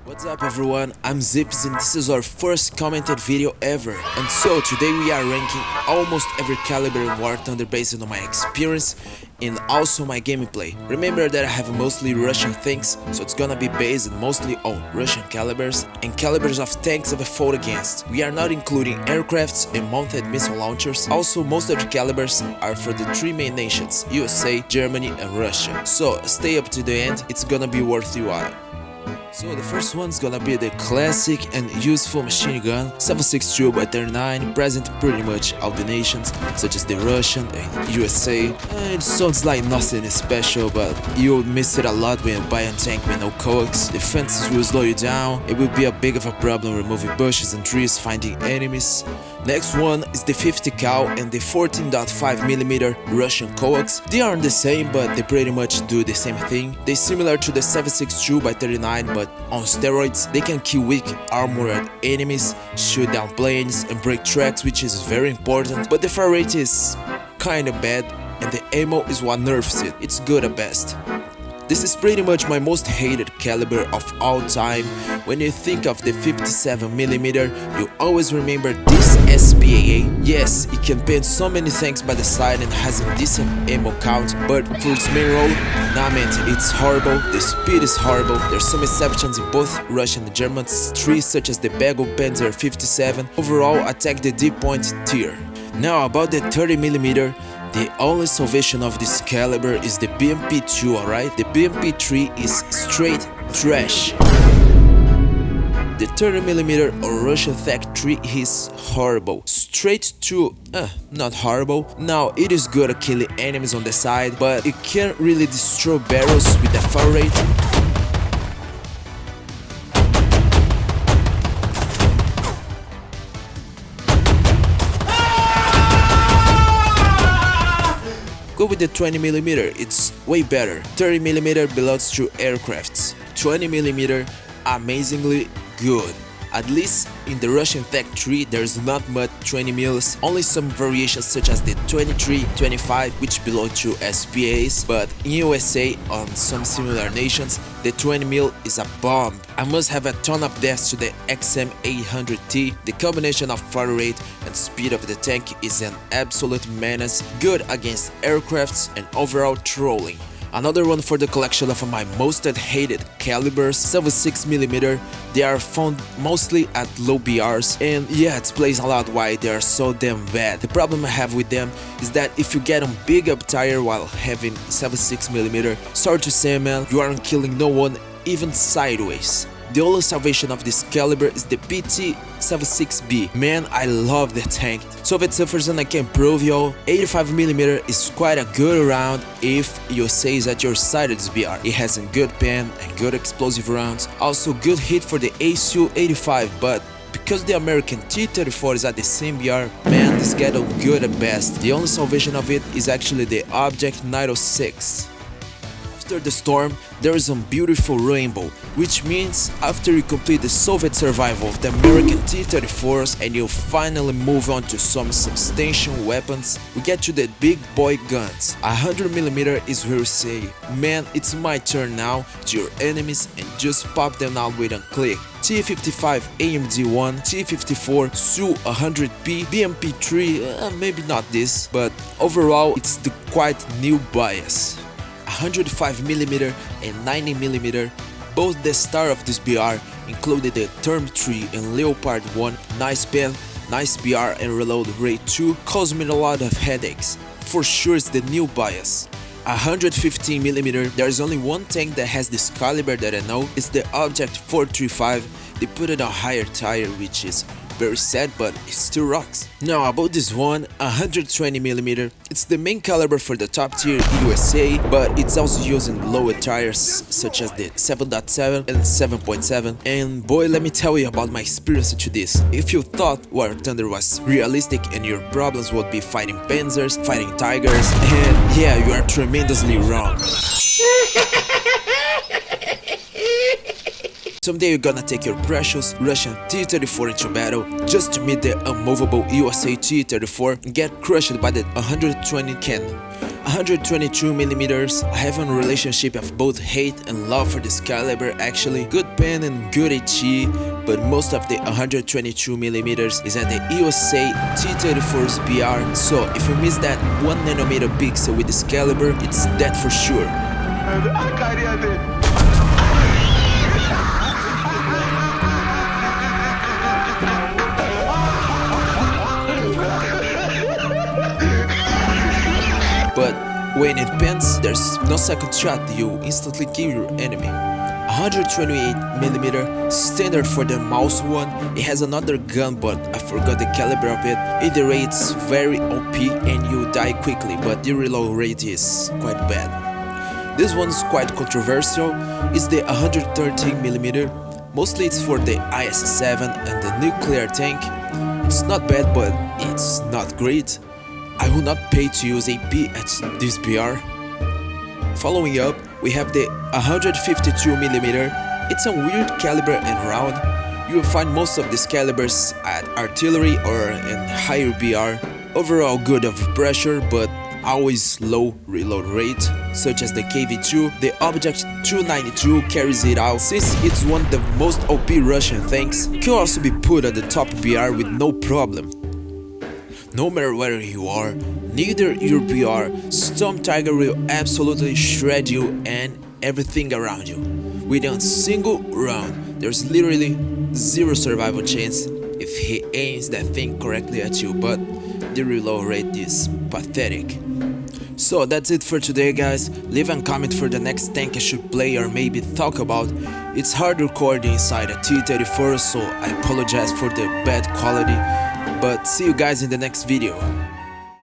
What's up everyone, I'm Zips and this is our first commented video ever. And so today we are ranking almost every caliber in War Thunder based on my experience and also my gameplay. Remember that I have mostly Russian things, so it's gonna be based mostly on Russian calibers and calibers of tanks I've fought against. We are not including aircrafts and mounted missile launchers. Also most of the calibers are for the three main nations, USA, Germany and Russia. So stay up to the end, it's gonna be worth your while. So the first one's gonna be the classic and useful machine gun 7.62 by 39, present pretty much all the nations such as the Russian and USA. It sounds like nothing special, but you'll miss it a lot when you buy a tank with no coax. The fences will slow you down, it will be a big of a problem removing bushes and trees, finding enemies. Next one is the 50 cal and the 14.5mm Russian coax. They aren't the same, but they pretty much do the same thing. They're similar to the 7.62 by 39, but on steroids. They can kill weak armored enemies, shoot down planes and break tracks, which is very important, but the fire rate is kinda bad and the ammo is what nerfs it. It's good at best. This is pretty much my most hated caliber of all time. When you think of the 57mm, you always remember this SPAA. Yes, it can paint so many things by the side and has a decent ammo count, but for its main role, nah man, it's horrible, the speed is horrible. There's some exceptions in both Russian and German trees such as the Bagel Panzer 57. Overall, attack the deep point tier. Now about the 30mm, the only salvation of this caliber is the BMP-2, alright? The BMP-3 is straight trash. The 30mm or Russian Thak 3 is horrible. Straight to, not horrible. Now it is good at killing enemies on the side, but it can't really destroy barrels with the fire rate. Go with the 20mm, it's way better. 30mm belongs to aircrafts. 20mm, amazingly good. At least in the Russian Thak 3 there's not much 20mm, only some variations such as the 23, 25 which belong to SPAs, but in USA on some similar nations the 20mm is a bomb. I must have a ton of deaths to the XM800T. The combination of fire rate and speed of the tank is an absolute menace, good against aircrafts and overall trolling. Another one for the collection of my most hated calibers, 76mm. They are found mostly at low BRs, and yeah, it explains a lot why they are so damn bad. The problem I have with them is that if you get on big up tire while having 76mm, sorry to say man, you aren't killing no one even sideways. The only salvation of this caliber is the PT-76B. Man, I love the tank. Soviet suffers and I can prove y'all, 85mm is quite a good round if you say is at your side of this BR. It has a good pen and good explosive rounds, also good hit for the ASU-85, but because the American T-34 is at the same BR, man, this ghetto good at best. The only salvation of it is actually the Object 906. After the storm, there is a beautiful rainbow, which means after you complete the Soviet survival of the American T-34s and you finally move on to some substantial weapons, we get to the big boy guns. 100mm is where you say, man, it's my turn now, to your enemies and just pop them out with a click. T-55 AMD-1, T-54 Su-100P, BMP-3, maybe not this, but overall it's the quite new bias. 105mm and 90mm, both the star of this BR, included the Term 3 and Leopard 1, nice pen, nice BR and reload rate 2, caused me a lot of headaches. For sure it's the new bias. 115mm, there is only one tank that has this caliber that I know, it's the Object 435, they put it on higher tire which is very sad, but it still rocks. Now about this one, 120mm, it's the main caliber for the top tier USA, but it's also used in lower tires such as the 7.7 and 7.7. And boy, let me tell you about my experience to this. If you thought War Thunder was realistic and your problems would be fighting panzers, fighting tigers, and yeah, you are tremendously wrong. Someday you're gonna take your precious Russian T-34 into battle just to meet the unmovable USA T-34 and get crushed by the 120 cannon. 122mm, I have a relationship of both hate and love for this caliber actually. Good pen and good HE, but most of the 122mm is at the USA T-34's BR, so if you miss that 1nm pixel with this caliber, it's dead for sure. But when it bends, there's no second shot, you instantly kill your enemy. 128mm, standard for the mouse one. It has another gun but I forgot the caliber of it. Either way, it's very OP and you die quickly, but the reload rate is quite bad. This one's quite controversial. It's the 113mm. Mostly it's for the IS-7 and the nuclear tank. It's not bad, but it's not great. I will not pay to use AP at this BR. Following up, we have the 152mm. It's a weird caliber and round. You will find most of these calibers at artillery or in higher BR. Overall good of pressure, but always low reload rate, such as the KV-2. The Object 292 carries it out since it's one of the most OP Russian tanks. Can also be put at the top BR with no problem. No matter where you are, neither your BR, Storm Tiger will absolutely shred you and everything around you. With a single round, there's literally zero survival chance if he aims that thing correctly at you, but the reload rate is pathetic. So that's it for today, guys. Leave a comment for the next tank I should play or maybe talk about. It's hard recording inside a T-34, so I apologize for the bad quality. But see you guys in the next video.